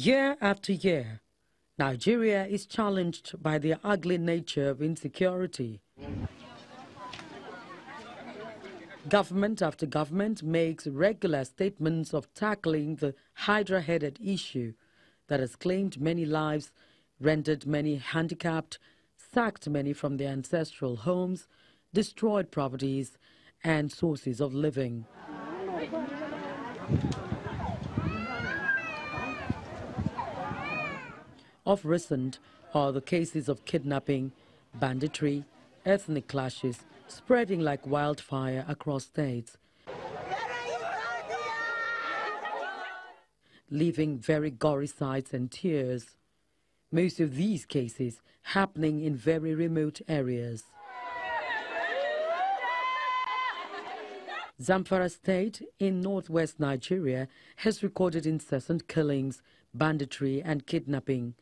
Year after year, Nigeria is challenged by the ugly nature of insecurity. Government after government makes regular statements of tackling the hydra-headed issue that has claimed many lives, rendered many handicapped, sacked many from their ancestral homes, destroyed properties and sources of living. Of recent are the cases of kidnapping, banditry, ethnic clashes spreading like wildfire across states, leaving very gory sights and tears. Most of these cases happening in very remote areas. Zamfara State in northwest Nigeria has recorded incessant killings, banditry and kidnapping.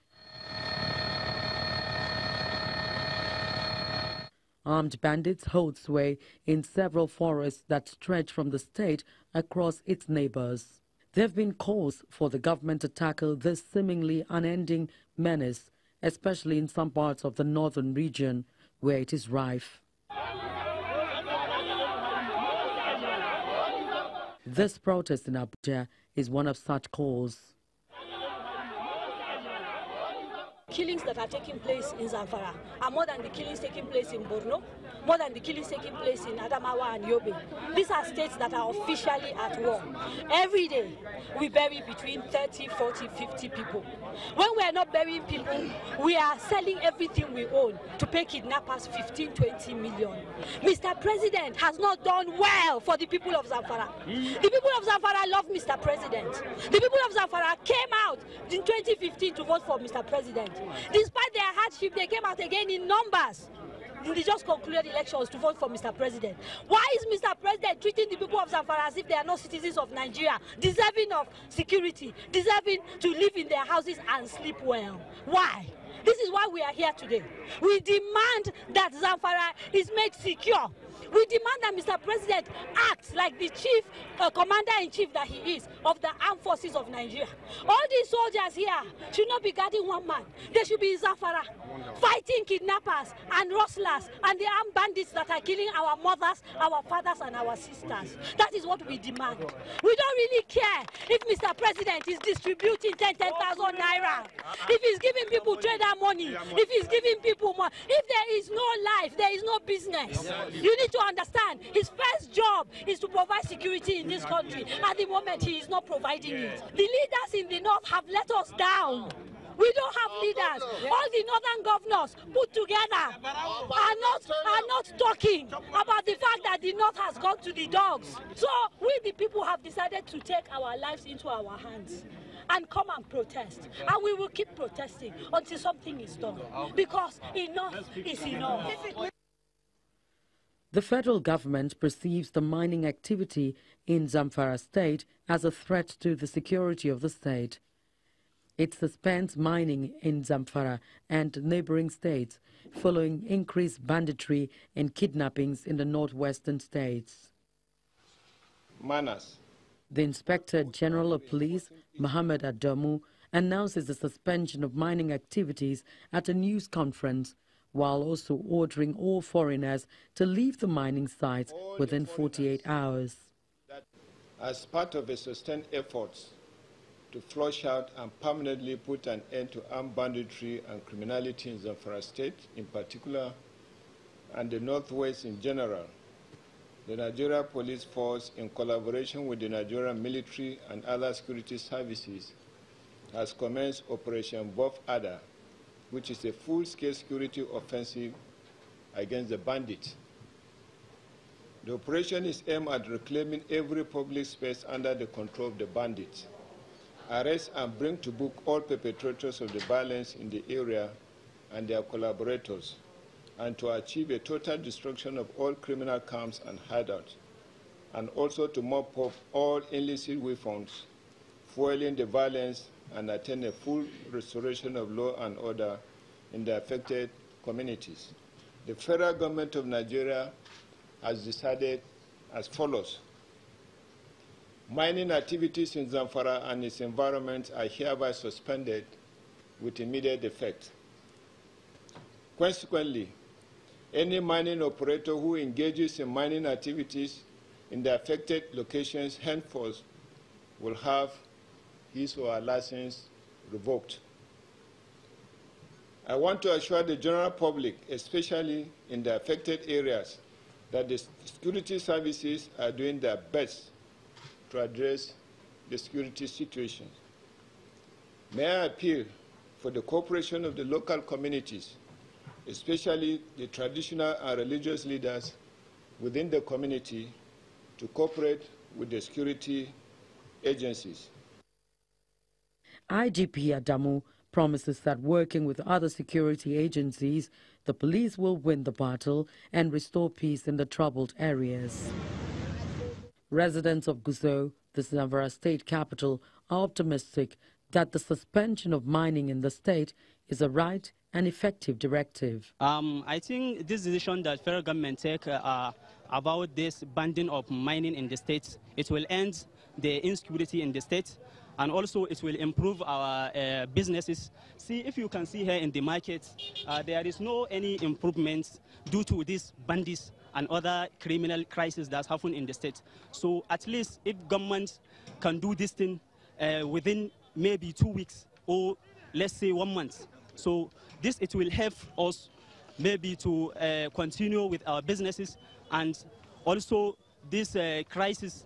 Armed bandits hold sway in several forests that stretch from the state across its neighbors. There have been calls for the government to tackle this seemingly unending menace, especially in some parts of the northern region where it is rife. This protest in Abuja is one of such calls. Killings that are taking place in Zamfara are more than the killings taking place in Borno, more than the killings taking place in Adamawa and Yobe. These are states that are officially at war. Every day, we bury between 30, 40, 50 people. When we are not burying people, we are selling everything we own to pay kidnappers 15, 20 million. Mr. President has not done well for the people of Zamfara. The people of Zamfara love Mr. President. The people of Zamfara came out in 2015 to vote for Mr. President. Despite their hardship, they came out again in numbers in the just concluded elections to vote for Mr. President. Why is Mr. President treating the people of Zamfara as if they are not citizens of Nigeria, deserving of security, deserving to live in their houses and sleep well? Why? This is why we are here today. We demand that Zamfara is made secure. We demand that Mr. President acts like the chief commander-in-chief that he is of the armed forces of Nigeria. All these soldiers here should not be guarding one man. They should be in Zamfara, fighting kidnappers and rustlers and the armed bandits that are killing our mothers, our fathers, and our sisters. That is what we demand. We don't really care if Mr. President is distributing 10,000 naira, if he's giving people trader money, if he's giving people money. If there is no life, there is no business. You need to understand, his first job is to provide security in this country. At the moment, he is not providing it. The leaders in the north have let us down. We don't have leaders. All the northern governors put together are not talking about the fact that the north has gone to the dogs. So we, the people, have decided to take our lives into our hands and come and protest. And we will keep protesting until something is done. Because enough is enough. The federal government perceives the mining activity in Zamfara state as a threat to the security of the state. It suspends mining in Zamfara and neighboring states following increased banditry and kidnappings in the northwestern states. Menace. The Inspector General of Police, Mohammed Adamu, announces the suspension of mining activities at a news conference, while also ordering all foreigners to leave the mining sites within 48 hours. As part of a sustained efforts to flush out and permanently put an end to armed banditry and criminality in Zamfara State in particular, and the Northwest in general, the Nigeria Police Force, in collaboration with the Nigerian military and other security services, has commenced Operation Buff Adder, which is a full-scale security offensive against the bandits. The operation is aimed at reclaiming every public space under the control of the bandits, arrest and bring to book all perpetrators of the violence in the area and their collaborators, and to achieve a total destruction of all criminal camps and hideouts, and also to mop up all illicit weapons, fueling the violence and attain a full restoration of law and order in the affected communities. The federal government of Nigeria has decided as follows. Mining activities in Zamfara and its environment are hereby suspended with immediate effect. Consequently, any mining operator who engages in mining activities in the affected locations henceforth will have his or her license revoked. I want to assure the general public, especially in the affected areas, that the security services are doing their best to address the security situation. May I appeal for the cooperation of the local communities, especially the traditional and religious leaders within the community, to cooperate with the security agencies. IGP Adamu promises that working with other security agencies, the police will win the battle and restore peace in the troubled areas. Residents of Gusau, the Zamfara state capital, are optimistic that the suspension of mining in the state is a right and effective directive. I think this decision that federal government take about this banning of mining in the state, it will end the insecurity in the state, and also it will improve our businesses. See, if you can see here in the market, there is no any improvements due to these bandits and other criminal crises that happen in the state. So at least if government can do this thing within maybe 2 weeks or let's say 1 month, so this it will help us maybe to continue with our businesses, and also this crisis,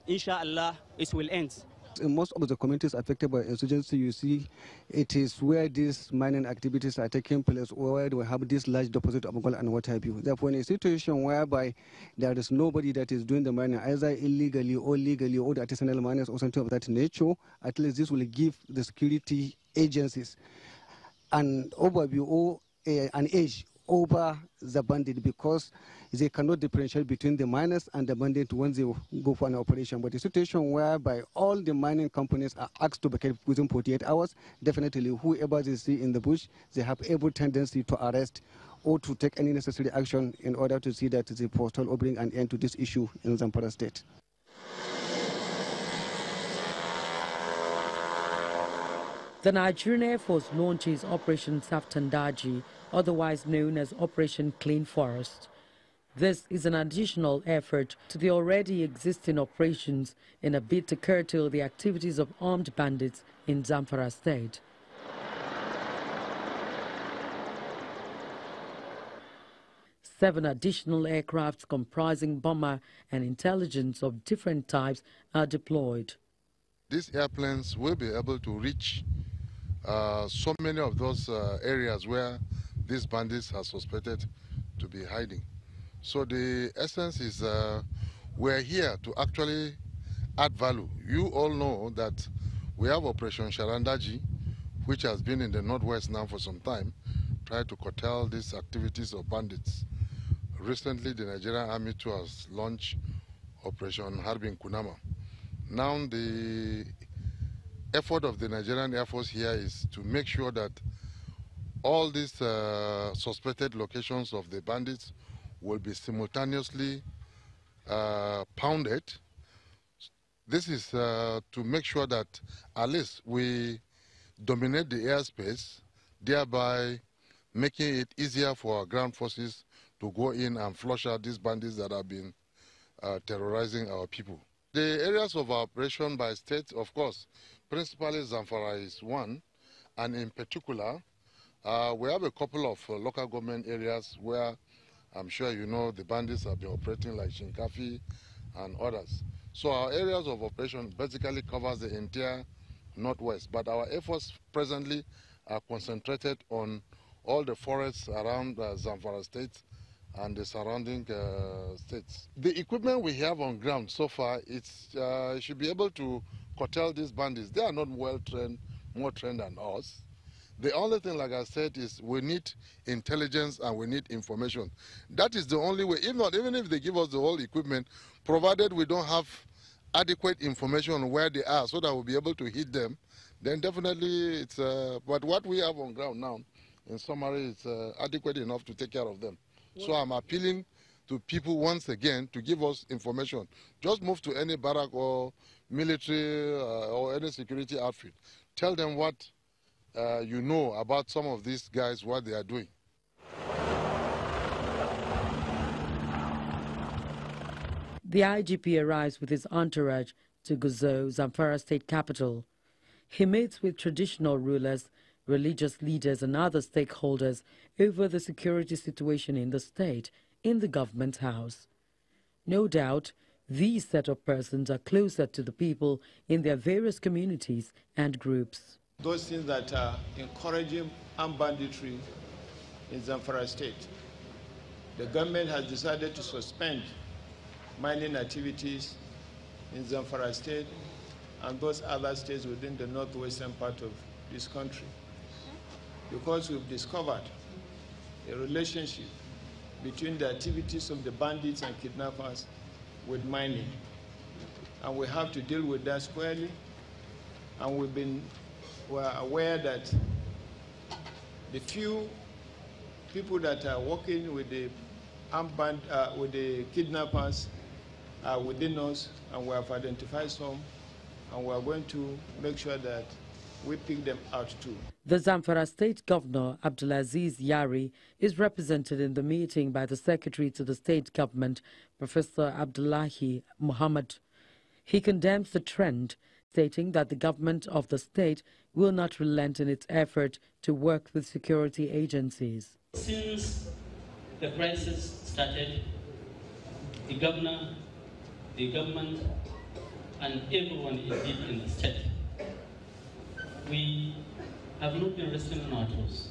inshallah, it will end. In most of the communities affected by insurgency, you see, it is where these mining activities are taking place, or where we have this large deposit of gold and what have you. Therefore, in a situation whereby there is nobody that is doing the mining, either illegally or legally, or the artisanal miners or something of that nature, at least this will give the security agencies an overview or an edge over the bandit, because they cannot differentiate between the miners and the bandit when they go for an operation. But the situation whereby all the mining companies are asked to vacate within 48 hours, definitely whoever they see in the bush, they have every tendency to arrest or to take any necessary action in order to see that the postal will bring an end to this issue in Zamfara state. The Nigerian Air Force launches Operation Saftandaji, otherwise known as Operation Clean Forest. This is an additional effort to the already existing operations in a bid to curtail the activities of armed bandits in Zamfara state. Seven additional aircrafts comprising bomber and intelligence of different types are deployed. These airplanes will be able to reach so many of those areas where these bandits are suspected to be hiding. So the essence is we're here to actually add value. You all know that we have Operation Sharandaji, which has been in the northwest now for some time, trying to curtail these activities of bandits. Recently, the Nigerian Army too has launched Operation Harbin Kunama. Now the effort of the Nigerian Air Force here is to make sure that all these suspected locations of the bandits will be simultaneously pounded. This is to make sure that at least we dominate the airspace, thereby making it easier for our ground forces to go in and flush out these bandits that have been terrorizing our people. The areas of operation by state, of course, principally Zamfara is one, and in particular, we have a couple of local government areas where I'm sure you know the bandits have been operating, like Shinkafi and others. So our areas of operation basically covers the entire northwest, but our efforts presently are concentrated on all the forests around Zamfara state and the surrounding states. The equipment we have on ground so far, it should be able to curtail these bandits. They are not well trained, more trained than us. The only thing, like I said, is we need intelligence and we need information. That is the only way. If not, even if they give us the whole equipment, provided we don't have adequate information on where they are so that we'll be able to hit them, then definitely it's, but what we have on ground now, in summary, is adequate enough to take care of them. So I'm appealing to people once again to give us information. Just move to any barrack or military or any security outfit. Tell them what you know about some of these guys, what they are doing. The IGP arrives with his entourage to Gusau, Zamfara state capital. He meets with traditional rulers, religious leaders and other stakeholders over the security situation in the state in the government house. No doubt, these set of persons are closer to the people in their various communities and groups. Those things that are encouraging armed banditry in Zamfara state. The government has decided to suspend mining activities in Zamfara state and those other states within the northwestern part of this country, because we've discovered a relationship between the activities of the bandits and kidnappers with mining. And we have to deal with that squarely. And we're aware that the few people that are working with the with the kidnappers are within us, and we have identified some, and we are going to make sure that we pick them out too. The Zamfara State Governor, Abdulaziz Yari, is represented in the meeting by the Secretary to the State Government, Professor Abdullahi Muhammad. He condemns the trend, stating that the government of the state will not relent in its effort to work with security agencies. Since the crisis started, the governor, the government, and everyone indeed in the state, we have not been resting on our toes.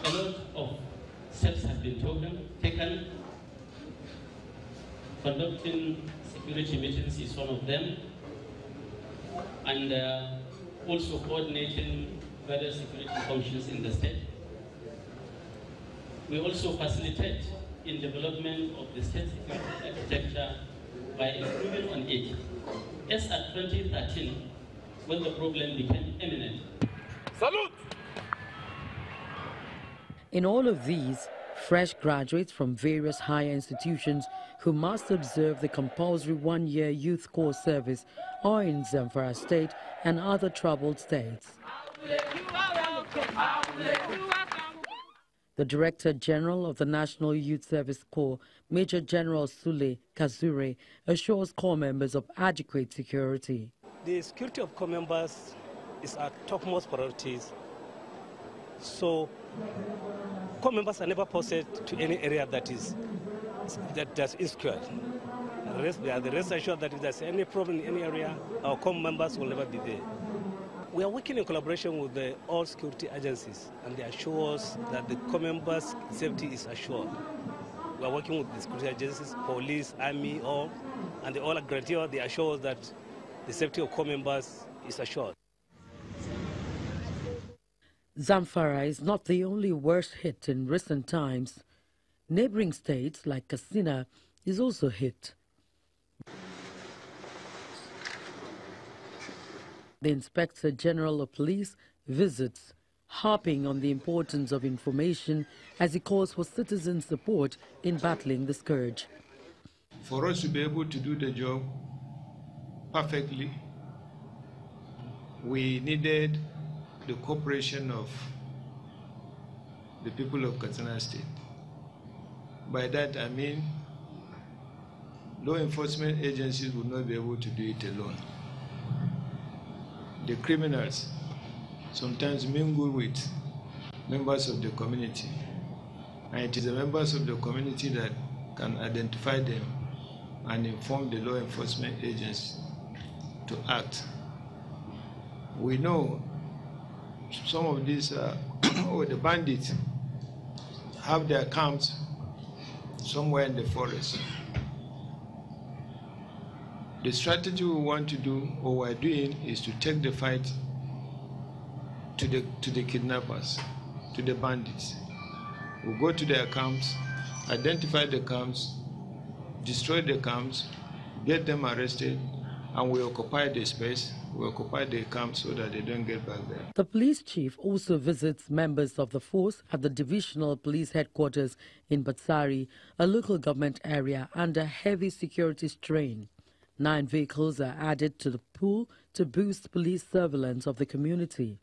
A lot of steps have been taken. Conducting security meetings is one of them, and also coordinating various security functions in the state. We also facilitate in development of the state security architecture by improving on it. As at 2013, when the problem became imminent. Salute! In all of these, fresh graduates from various higher institutions who must observe the compulsory one-year youth corps service are in Zamfara State and other troubled states. The Director General of the National Youth Service Corps, Major General Sule Kazure, assures corps members of adequate security. The security of corps members is our topmost priorities. So, corps members are never posted to any area that's insecure. They are the rest assured that if there's any problem in any area, our corps members will never be there. We are working in collaboration with all security agencies, and they assure us that the corps members' safety is assured. We are working with the security agencies, police, army, all, and they all guarantee us, they assure us that the safety of corps members is assured. Zamfara is not the only worst hit in recent times. Neighboring states like Katsina is also hit. The Inspector General of Police visits, harping on the importance of information as he calls for citizen support in battling the scourge. For us to be able to do the job perfectly, we needed the cooperation of the people of Katsina State. By that I mean law enforcement agencies will not be able to do it alone. The criminals sometimes mingle with members of the community, and it is the members of the community that can identify them and inform the law enforcement agents to act. We know some of these, the bandits have their camps somewhere in the forest. The strategy we want to do, or we're doing, is to take the fight to the kidnappers, to the bandits. We'll go to their camps, identify the camps, destroy the camps, get them arrested, and we occupy the space we occupy the camp so that they don't get back there. The police chief also visits members of the force at the divisional police headquarters in Batsari, a local government area under heavy security strain. 9 vehicles are added to the pool to boost police surveillance of the community.